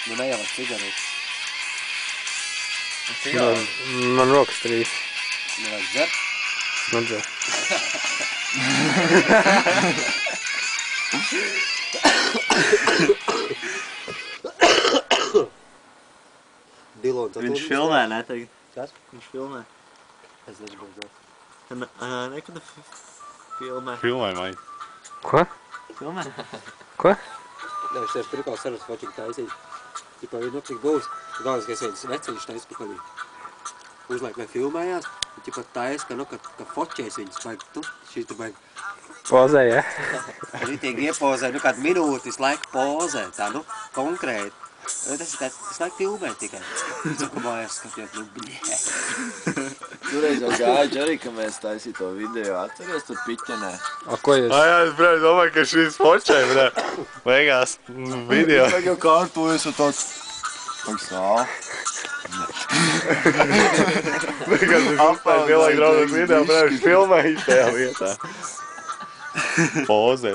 Nu neievas cigareti. Man rokas trīs. Nevajag dzert. Nodzer. Dilons. Viņš filmē, ne tagad? Kas? Viņš filmē. Es nežbaudzēju. Nekad filmē. Filmē, mai. Ko? Filmē? Ko? Nē, viņš tieši prikals sarunas fočīgi taisīt. Tipā viņi nu tik būs. Galvenais, ka es viens veciņš taisa, ka viņi uzlaik vai filmējās. Un tipā taisa, ka, nu, ka fočēs viņas baig, nu, šī te baig. Pozē, ja? Ritīgi iepozē, nu, kādu minūti visu laiku pozē, tā, nu, konkrēti. Tas laiku filmē tikai. Saka, mājās skatījāt, nu, bļē. Toreiz jau gājuši arī, ka mēs taisīja to video. Atceries tur piķenē? A, ko jūs? Jā, es domāju, ka šīs fočai, beigās video. Tagad jau kārtojas un tāds... Pag sāl. Beigās es uzstāju lielāk draudot video, viņš filmēju tajā vietā. Pozē.